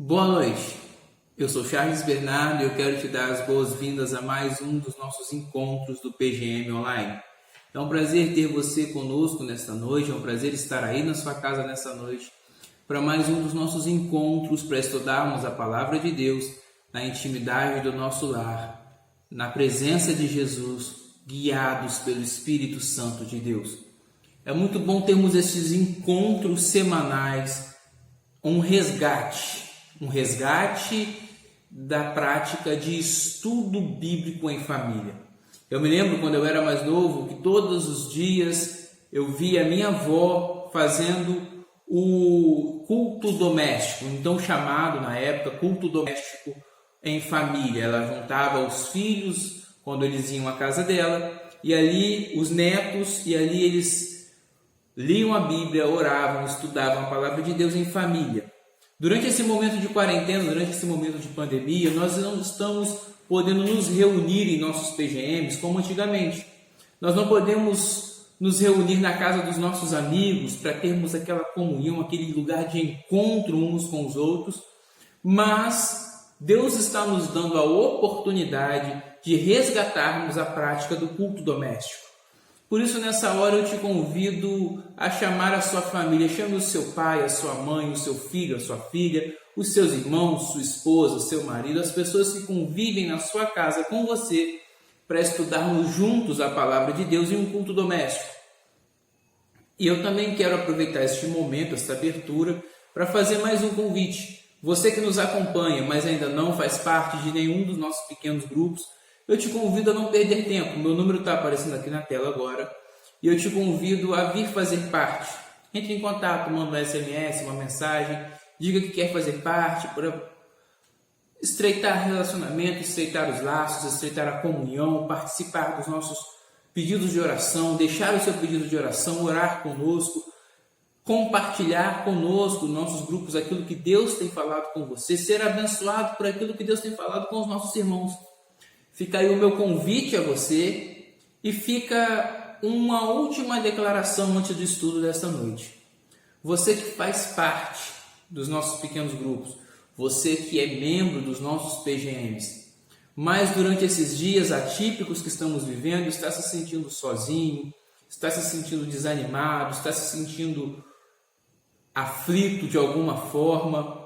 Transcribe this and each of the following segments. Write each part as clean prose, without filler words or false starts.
Boa noite, eu sou Charles Bernardo e eu quero te dar as boas-vindas a mais um dos nossos encontros do PGM Online. É um prazer ter você conosco nesta noite, é um prazer estar aí na sua casa nesta noite para mais um dos nossos encontros para estudarmos a Palavra de Deus na intimidade do nosso lar, na presença de Jesus, guiados pelo Espírito Santo de Deus. É muito bom termos esses encontros semanais, um resgate da prática de estudo bíblico em família. Eu me lembro quando eu era mais novo que todos os dias eu via minha avó fazendo o culto doméstico, então chamado na época culto doméstico em família. Ela juntava os filhos quando eles iam à casa dela e ali os netos, e ali eles liam a Bíblia, oravam, estudavam a palavra de Deus em família. Durante esse momento de quarentena, durante esse momento de pandemia, nós não estamos podendo nos reunir em nossos PGMs como antigamente. Nós não podemos nos reunir na casa dos nossos amigos para termos aquela comunhão, aquele lugar de encontro uns com os outros, mas Deus está nos dando a oportunidade de resgatarmos a prática do culto doméstico. Por isso, nessa hora, eu te convido a chamar a sua família. Chame o seu pai, a sua mãe, o seu filho, a sua filha, os seus irmãos, sua esposa, seu marido, as pessoas que convivem na sua casa com você, para estudarmos juntos a palavra de Deus em um culto doméstico. E eu também quero aproveitar este momento, esta abertura, para fazer mais um convite. Você que nos acompanha, mas ainda não faz parte de nenhum dos nossos pequenos grupos, eu te convido a não perder tempo. Meu número está aparecendo aqui na tela agora. E eu te convido a vir fazer parte. Entre em contato, manda um SMS, uma mensagem. Diga que quer fazer parte para estreitar relacionamento, estreitar os laços, estreitar a comunhão, participar dos nossos pedidos de oração, deixar o seu pedido de oração, orar conosco, compartilhar conosco, nossos grupos, aquilo que Deus tem falado com você, ser abençoado por aquilo que Deus tem falado com os nossos irmãos. Fica aí o meu convite a você e fica uma última declaração antes do estudo desta noite. Você que faz parte dos nossos pequenos grupos, você que é membro dos nossos PGMs, mas durante esses dias atípicos que estamos vivendo, está se sentindo sozinho, está se sentindo desanimado, está se sentindo aflito de alguma forma,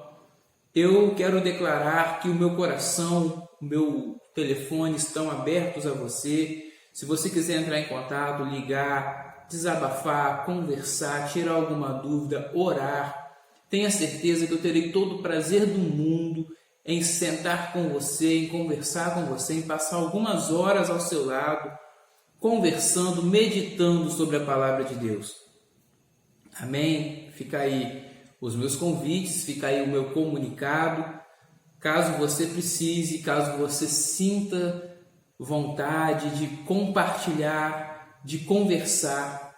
eu quero declarar que o meu coração, o meu telefone estão abertos a você. Se você quiser entrar em contato, ligar, desabafar, conversar, tirar alguma dúvida, orar, tenha certeza que eu terei todo o prazer do mundo em sentar com você, em conversar com você, em passar algumas horas ao seu lado, conversando, meditando sobre a palavra de Deus. Amém? Fica aí os meus convites, fica aí o meu comunicado. Caso você precise, caso você sinta vontade de compartilhar, de conversar,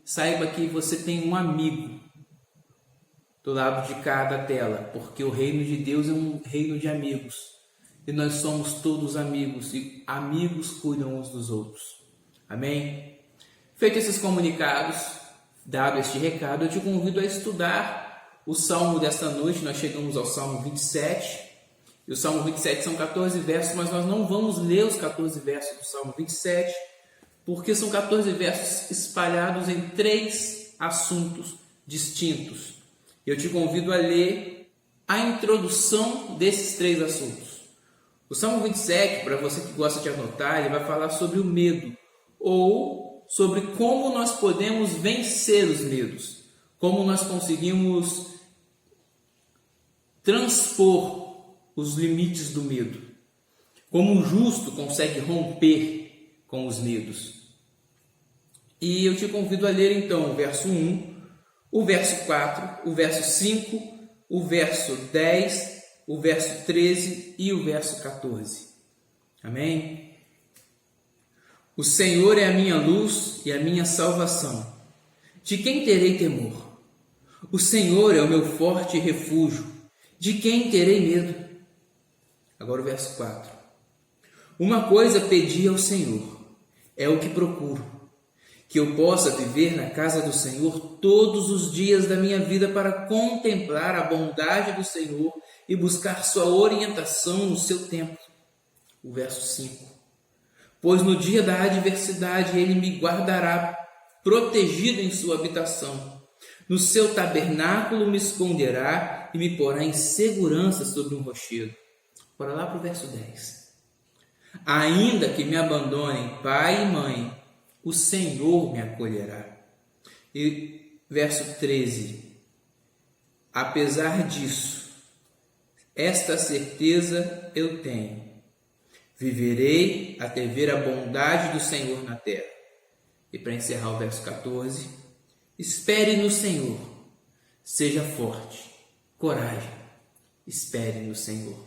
saiba que você tem um amigo do lado de cada tela, porque o reino de Deus é um reino de amigos. E nós somos todos amigos, e amigos cuidam uns dos outros. Amém? Feito esses comunicados, dado este recado, eu te convido a estudar o Salmo desta noite. Nós chegamos ao Salmo 27. E o Salmo 27 são 14 versos, mas nós não vamos ler os 14 versos do Salmo 27, porque são 14 versos espalhados em 3 assuntos distintos. Eu te convido a ler a introdução desses 3 assuntos. O Salmo 27, para você que gosta de anotar, ele vai falar sobre o medo, ou sobre como nós podemos vencer os medos, como nós conseguimos transpor os limites do medo, como o justo consegue romper com os medos. E eu te convido a ler então o verso 1, o verso 4, o verso 5, o verso 10, o verso 13 e o verso 14. Amém? O Senhor é a minha luz e a minha salvação. De quem terei temor? O Senhor é o meu forte refúgio. De quem terei medo? Agora o verso 4. Uma coisa pedi ao Senhor, é o que procuro, que eu possa viver na casa do Senhor todos os dias da minha vida para contemplar a bondade do Senhor e buscar sua orientação no seu tempo. O verso 5. Pois no dia da adversidade ele me guardará protegido em sua habitação. No seu tabernáculo me esconderá e me porá em segurança sobre um rochedo. Bora lá para o verso 10. Ainda que me abandonem pai e mãe, o Senhor me acolherá. E verso 13. Apesar disso, esta certeza eu tenho. Viverei até ver a bondade do Senhor na terra. E para encerrar o verso 14, espere no Senhor, seja forte, coragem, espere no Senhor.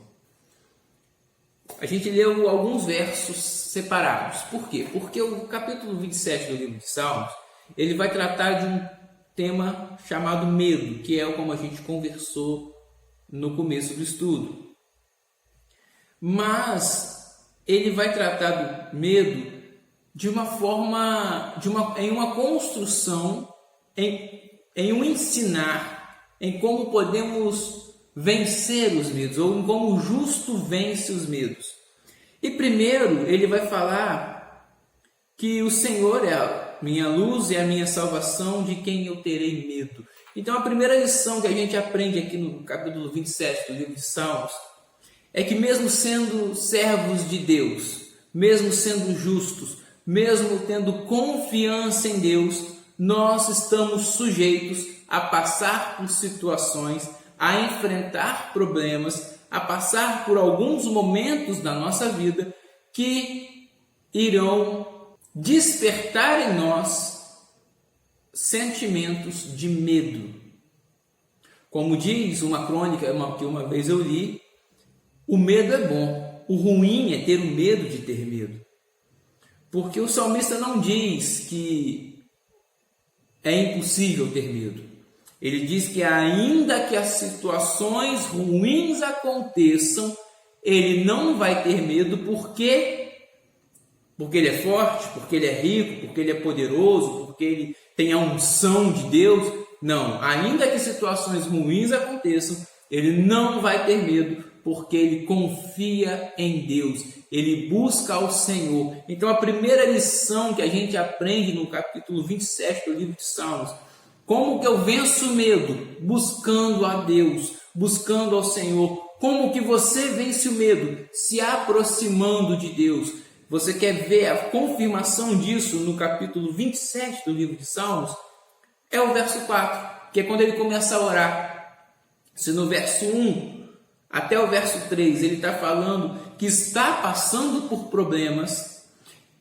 A gente leu alguns versos separados. Por quê? Porque o capítulo 27 do livro de Salmos, ele vai tratar de um tema chamado medo, que é como a gente conversou no começo do estudo. Mas ele vai tratar do medo de uma forma, em uma construção, em um ensinar, em como podemos vencer os medos, ou em como o justo vence os medos. E primeiro ele vai falar que o Senhor é a minha luz e a minha salvação, de quem eu terei medo. Então a primeira lição que a gente aprende aqui no capítulo 27 do livro de Salmos é que mesmo sendo servos de Deus, mesmo sendo justos, mesmo tendo confiança em Deus, nós estamos sujeitos a passar por situações, a enfrentar problemas, a passar por alguns momentos da nossa vida que irão despertar em nós sentimentos de medo. Como diz uma crônica que uma vez eu li, o medo é bom, o ruim é ter o medo de ter medo. Porque o salmista não diz que é impossível ter medo. Ele diz que ainda que as situações ruins aconteçam, ele não vai ter medo porque ele é forte, porque ele é rico, porque ele é poderoso, porque ele tem a unção de Deus. Não, ainda que situações ruins aconteçam, ele não vai ter medo, porque ele confia em Deus, ele busca ao Senhor. Então a primeira lição que a gente aprende no capítulo 27 do livro de Salmos: como que eu venço o medo? Buscando a Deus, buscando ao Senhor. Como que você vence o medo? Se aproximando de Deus. Você quer ver a confirmação disso no capítulo 27 do livro de Salmos? É o verso 4, que é quando ele começa a orar. Se no verso 1 até o verso 3 ele está falando que está passando por problemas,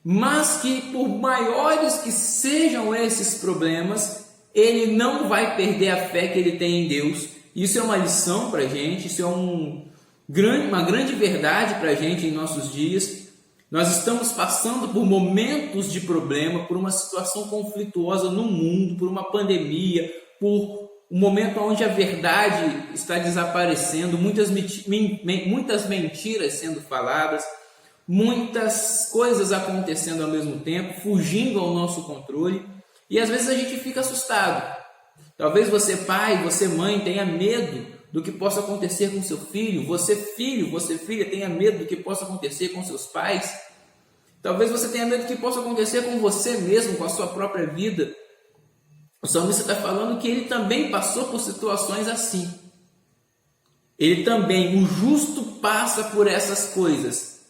mas que por maiores que sejam esses problemas, ele não vai perder a fé que ele tem em Deus. Isso é uma lição para a gente, isso é uma grande verdade para a gente em nossos dias. Nós estamos passando por momentos de problema, por uma situação conflituosa no mundo, por uma pandemia, por um momento onde a verdade está desaparecendo, muitas mentiras sendo faladas, muitas coisas acontecendo ao mesmo tempo, fugindo ao nosso controle, e às vezes a gente fica assustado. Talvez você pai, você mãe tenha medo do que possa acontecer com seu filho, você filho, você filha tenha medo do que possa acontecer com seus pais. Talvez você tenha medo do que possa acontecer com você mesmo, com a sua própria vida. O salmista está falando que ele também passou por situações assim. Ele também, o justo passa por essas coisas.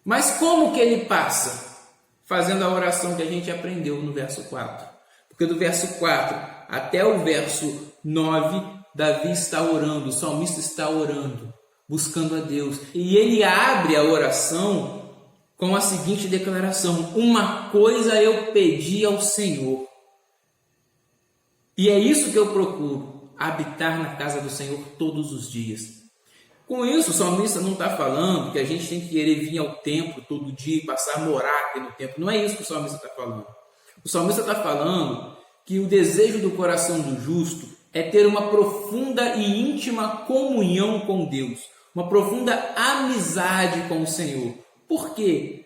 Mas como que ele passa? Fazendo a oração que a gente aprendeu no verso 4. Porque do verso 4 até o verso 9, Davi está orando, o salmista está orando, buscando a Deus. E ele abre a oração com a seguinte declaração: uma coisa eu pedi ao Senhor. E é isso que eu procuro, habitar na casa do Senhor todos os dias. Com isso, o salmista não está falando que a gente tem que querer vir ao templo todo dia e passar a morar aqui no templo. Não é isso que o salmista está falando. O salmista está falando que o desejo do coração do justo é ter uma profunda e íntima comunhão com Deus, uma profunda amizade com o Senhor. Por quê?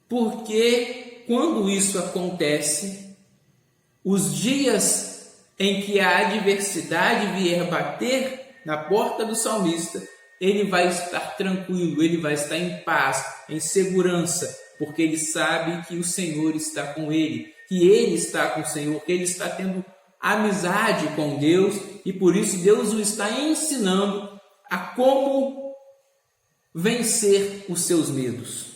Porque quando isso acontece, os dias em que a adversidade vier bater na porta do salmista, ele vai estar tranquilo, ele vai estar em paz, em segurança, porque ele sabe que o Senhor está com ele, que ele está com o Senhor, que ele está tendo amizade com Deus, e por isso Deus o está ensinando a como vencer os seus medos.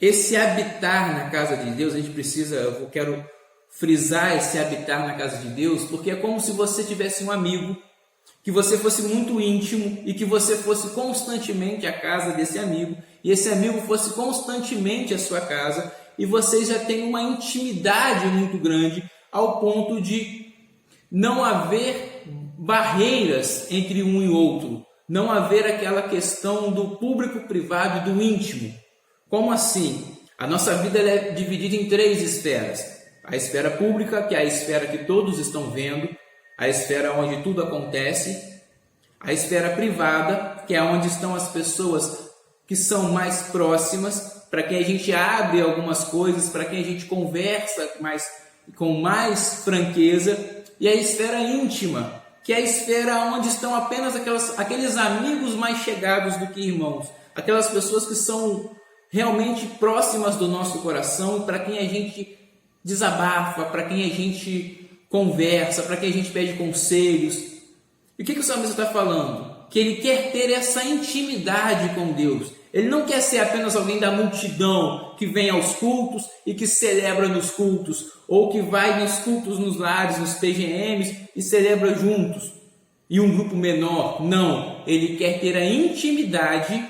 Esse habitar na casa de Deus, a gente precisa, eu quero frisar esse habitar na casa de Deus, porque é como se você tivesse um amigo, que você fosse muito íntimo e que você fosse constantemente à casa desse amigo, e esse amigo fosse constantemente à sua casa, e vocês já têm uma intimidade muito grande, ao ponto de não haver barreiras entre um e outro, não haver aquela questão do público-privado e do íntimo. Como assim? A nossa vida ela é dividida em 3 esferas. A esfera pública, que é a esfera que todos estão vendo, a esfera onde tudo acontece, a esfera privada, que é onde estão as pessoas que são mais próximas, para quem a gente abre algumas coisas, para quem a gente conversa com mais franqueza, e a esfera íntima, que é a esfera onde estão apenas aqueles amigos mais chegados do que irmãos, aquelas pessoas que são realmente próximas do nosso coração, para quem a gente desabafa, para quem a gente conversa, para quem a gente pede conselhos. E o que o salmista está falando? Que ele quer ter essa intimidade com Deus. Ele não quer ser apenas alguém da multidão que vem aos cultos e que celebra nos cultos, ou que vai nos cultos nos lares, nos PGMs e celebra juntos, e um grupo menor. Não, ele quer ter a intimidade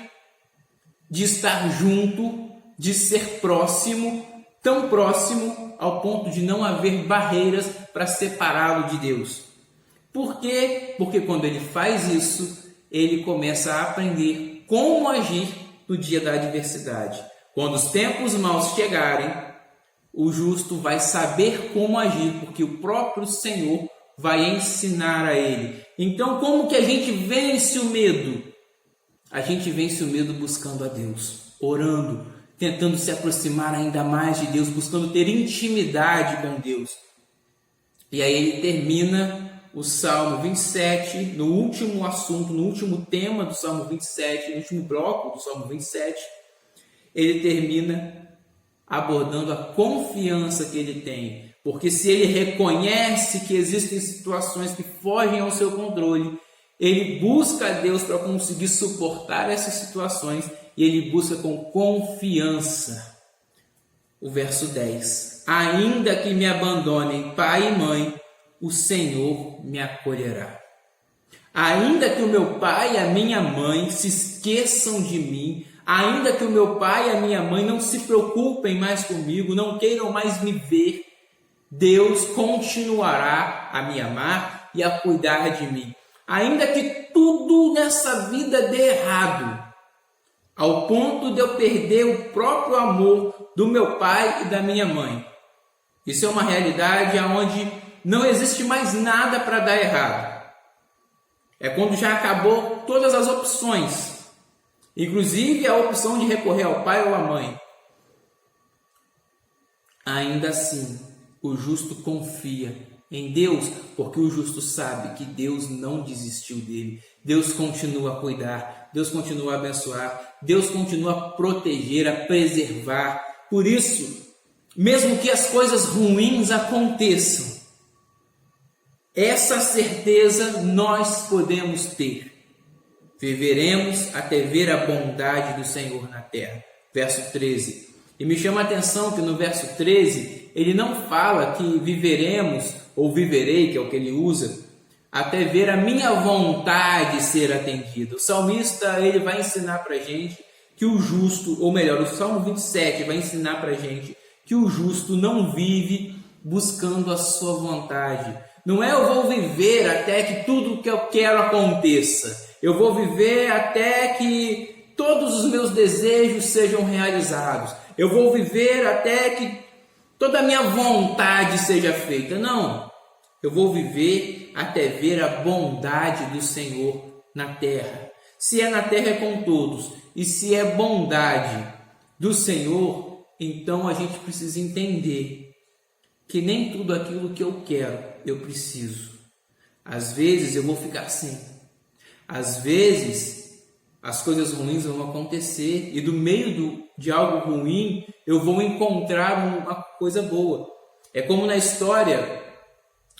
de estar junto, de ser próximo, tão próximo ao ponto de não haver barreiras para separá-lo de Deus. Por quê? Porque quando ele faz isso, ele começa a aprender como agir no dia da adversidade. Quando os tempos maus chegarem, o justo vai saber como agir, porque o próprio Senhor vai ensinar a ele. Então, como que a gente vence o medo? A gente vence o medo buscando a Deus, orando, tentando se aproximar ainda mais de Deus, buscando ter intimidade com Deus. E aí ele termina o Salmo 27, no último assunto, no último tema do Salmo 27, no último bloco do Salmo 27, ele termina abordando a confiança que ele tem. Porque se ele reconhece que existem situações que fogem ao seu controle, ele busca a Deus para conseguir suportar essas situações, e ele busca com confiança. O verso 10. Ainda que me abandonem pai e mãe, o Senhor me acolherá. Ainda que o meu pai e a minha mãe se esqueçam de mim, ainda que o meu pai e a minha mãe não se preocupem mais comigo, não queiram mais me ver, Deus continuará a me amar e a cuidar de mim. Ainda que tudo nessa vida dê errado, ao ponto de eu perder o próprio amor do meu pai e da minha mãe. Isso é uma realidade onde não existe mais nada para dar errado. É quando já acabou todas as opções, inclusive a opção de recorrer ao pai ou à mãe. Ainda assim, o justo confia em Deus, porque o justo sabe que Deus não desistiu dele. Deus continua a cuidar, Deus continua a abençoar, Deus continua a proteger, a preservar. Por isso, mesmo que as coisas ruins aconteçam, essa certeza nós podemos ter. Viveremos até ver a bondade do Senhor na terra. Verso 13. E me chama a atenção que no verso 13, ele não fala que viveremos, ou viverei, que é o que ele usa, até ver a minha vontade ser atendida. O salmista ele vai ensinar para a gente que o justo, ou melhor, o Salmo 27 vai ensinar para a gente que o justo não vive buscando a sua vontade. Não é eu vou viver até que tudo que eu quero aconteça. Eu vou viver até que todos os meus desejos sejam realizados. Eu vou viver até que toda a minha vontade seja feita. Não. Eu vou viver até ver a bondade do Senhor na terra. Se é na terra é com todos. E se é bondade do Senhor, então a gente precisa entender que nem tudo aquilo que eu quero, eu preciso. Às vezes eu vou ficar sem. Às vezes as coisas ruins vão acontecer e do meio de algo ruim eu vou encontrar uma coisa boa. É como na história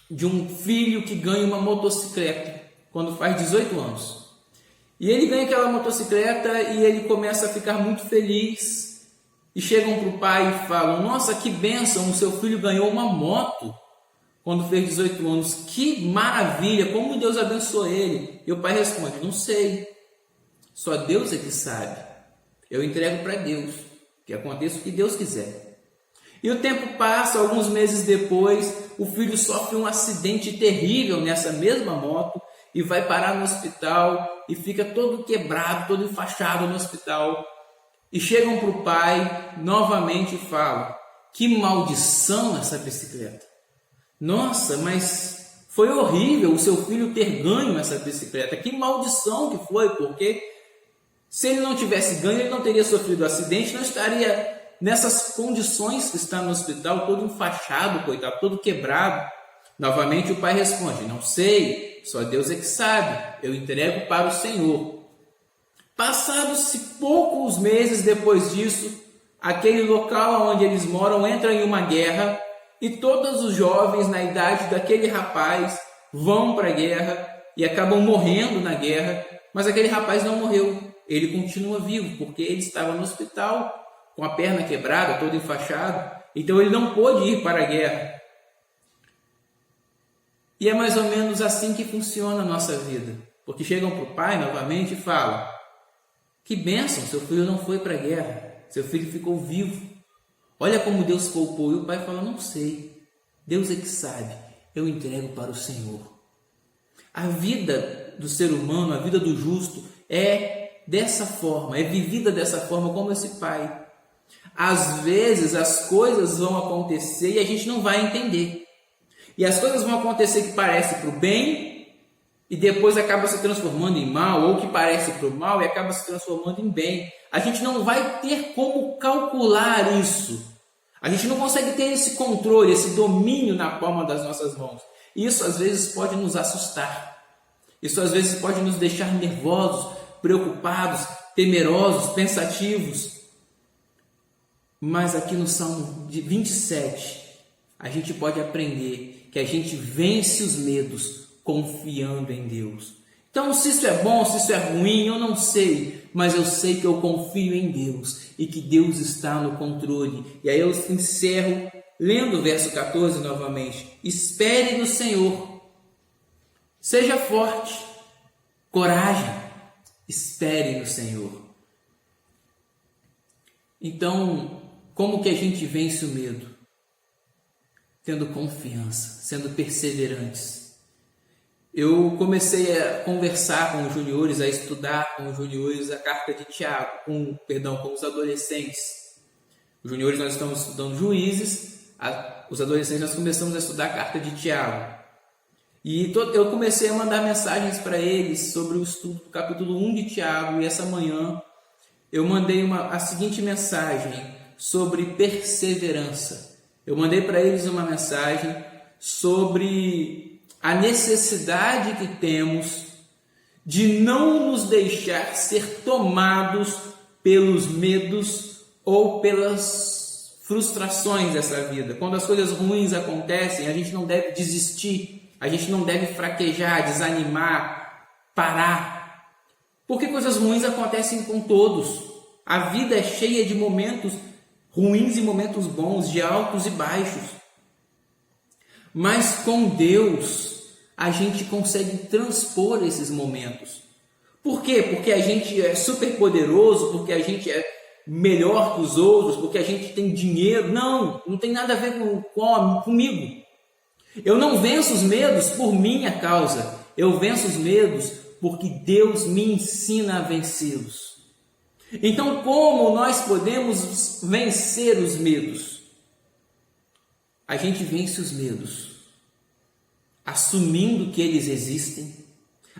de um filho que ganha uma motocicleta quando faz 18 anos. E ele ganha aquela motocicleta e ele começa a ficar muito feliz. E chegam para o pai e falam: nossa, que bênção, o seu filho ganhou uma moto quando fez 18 anos. Que maravilha, como Deus abençoou ele. E o pai responde: não sei, só Deus é que sabe. Eu entrego para Deus, que aconteça o que Deus quiser. E o tempo passa, alguns meses depois, o filho sofre um acidente terrível nessa mesma moto e vai parar no hospital e fica todo quebrado, todo enfaixado no hospital. E chegam para o pai novamente e falam: que maldição essa bicicleta. Nossa, mas foi horrível o seu filho ter ganho essa bicicleta. Que maldição que foi, porque se ele não tivesse ganho, ele não teria sofrido acidente, não estaria nessas condições que está no hospital, todo enfaixado, coitado, todo quebrado. Novamente o pai responde: não sei, só Deus é que sabe, eu entrego para o Senhor. Passados-se poucos meses depois disso, aquele local onde eles moram entra em uma guerra e todos os jovens na idade daquele rapaz vão para a guerra e acabam morrendo na guerra, mas aquele rapaz não morreu, ele continua vivo, porque ele estava no hospital com a perna quebrada, todo enfaixado, então ele não pôde ir para a guerra. E é mais ou menos assim que funciona a nossa vida, porque chegam para o pai novamente e falam: que bênção, seu filho não foi para a guerra, seu filho ficou vivo, olha como Deus poupou. E o pai fala: não sei, Deus é que sabe, eu entrego para o Senhor. A vida do ser humano, a vida do justo é dessa forma, é vivida dessa forma como esse pai. Às vezes as coisas vão acontecer e a gente não vai entender. E as coisas vão acontecer que parece para o bem e depois acaba se transformando em mal, ou que parece para o mal e acaba se transformando em bem. A gente não vai ter como calcular isso. A gente não consegue ter esse controle, esse domínio na palma das nossas mãos. Isso às vezes pode nos assustar. Isso às vezes pode nos deixar nervosos, preocupados, temerosos, pensativos. Mas aqui no Salmo 27, a gente pode aprender que a gente vence os medos confiando em Deus. Então, se isso é bom, se isso é ruim, eu não sei, mas eu sei que eu confio em Deus e que Deus está no controle. E aí eu encerro lendo o verso 14 novamente. Espere no Senhor, seja forte, coragem, espere no Senhor. Então, como que a gente vence o medo? Tendo confiança, sendo perseverantes. Eu comecei a conversar com os juniores, a estudar com os juniores a carta de Tiago, com os adolescentes. Os juniores nós estamos estudando Juízes, os adolescentes nós começamos a estudar a carta de Tiago. E eu comecei a mandar mensagens para eles sobre o estudo do capítulo 1 de Tiago, e essa manhã eu mandei a seguinte mensagem sobre perseverança. Eu mandei para eles uma mensagem sobre a necessidade que temos de não nos deixar ser tomados pelos medos ou pelas frustrações dessa vida. Quando as coisas ruins acontecem, a gente não deve desistir, a gente não deve fraquejar, desanimar, parar. Porque coisas ruins acontecem com todos. A vida é cheia de momentos ruins e momentos bons, de altos e baixos. Mas com Deus, a gente consegue transpor esses momentos. Por quê? Porque a gente é super poderoso, porque a gente é melhor que os outros, porque a gente tem dinheiro. Não, não tem nada a ver comigo. Eu não venço os medos por minha causa. Eu venço os medos porque Deus me ensina a vencê-los. Então, como nós podemos vencer os medos? A gente vence os medos assumindo que eles existem,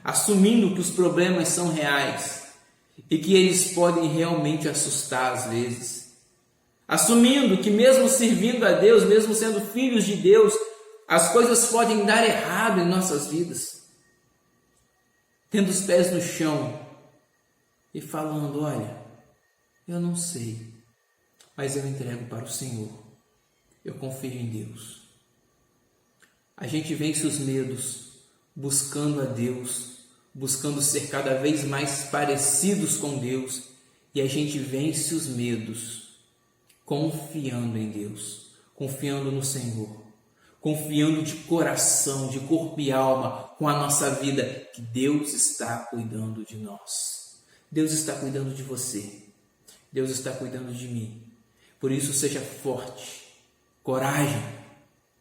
assumindo que os problemas são reais e que eles podem realmente assustar às vezes, assumindo que mesmo servindo a Deus, mesmo sendo filhos de Deus, As coisas podem dar errado em nossas vidas. Tendo os pés no chão e falando: olha, eu não sei, mas eu entrego para o Senhor. Eu confio em Deus. A gente vence os medos buscando a Deus, buscando ser cada vez mais parecidos com Deus, e a gente vence os medos confiando em Deus, confiando no Senhor, confiando de coração, de corpo e alma, com a nossa vida, que Deus está cuidando de nós. Deus está cuidando de você. Deus está cuidando de mim. Por isso, seja forte, coragem,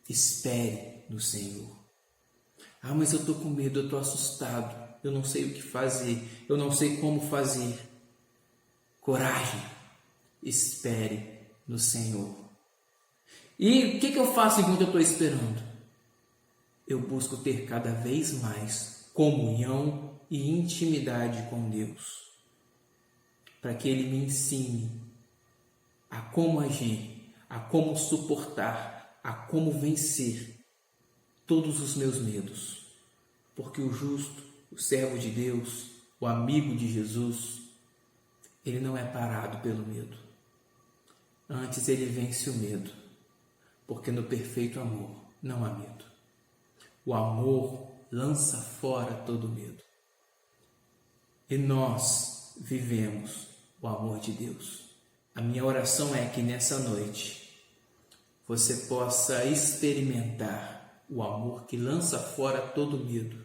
espere no Senhor. Ah, mas eu estou com medo, eu estou assustado, eu não sei o que fazer, eu não sei como fazer. Coragem, espere no Senhor. E o que eu faço enquanto eu estou esperando? Eu busco ter cada vez mais comunhão e intimidade com Deus, para que Ele me ensine a como agir, a como suportar, a como vencer todos os meus medos. Porque o justo, o servo de Deus, o amigo de Jesus, ele não é parado pelo medo. Antes ele vence o medo, porque no perfeito amor não há medo. O amor lança fora todo medo. E nós vivemos o amor de Deus. A minha oração é que nessa noite você possa experimentar o amor que lança fora todo medo.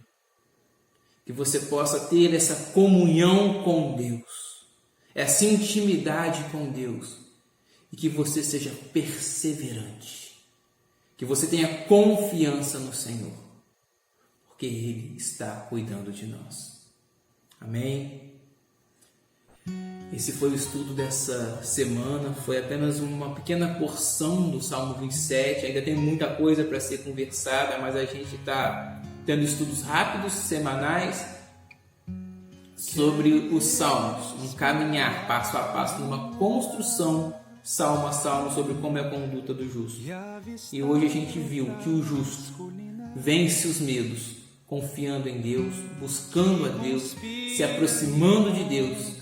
Que você possa ter essa comunhão com Deus, essa intimidade com Deus, e que você seja perseverante, que você tenha confiança no Senhor, porque Ele está cuidando de nós. Amém? Esse foi o estudo dessa semana, foi apenas uma pequena porção do Salmo 27, ainda tem muita coisa para ser conversada, mas a gente está tendo estudos rápidos, semanais, sobre os Salmos, um caminhar passo a passo, numa construção, salmo a salmo, sobre como é a conduta do justo. E hoje a gente viu que o justo vence os medos, confiando em Deus, buscando a Deus, se aproximando de Deus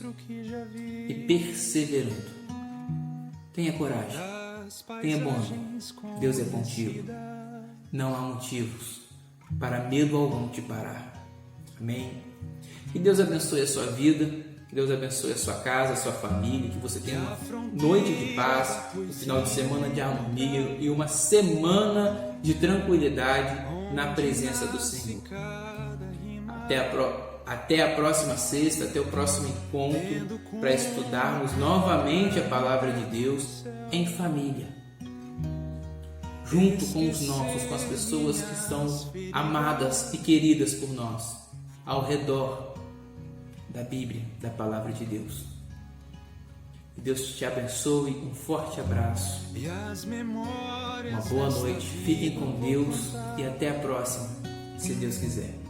e perseverando. Tenha coragem, tenha bom ânimo. Deus é contigo. Não há motivos para medo algum te parar. Amém? Que Deus abençoe a sua vida, que Deus abençoe a sua casa, a sua família, que você tenha uma noite de paz, um final de semana de harmonia e uma semana de tranquilidade na presença do Senhor. Até a próxima sexta, até o próximo encontro, para estudarmos novamente a Palavra de Deus em família, junto com os nossos, com as pessoas que são amadas e queridas por nós, ao redor da Bíblia, da Palavra de Deus. Que Deus te abençoe, um forte abraço, uma boa noite, fiquem com Deus e até a próxima, se Deus quiser.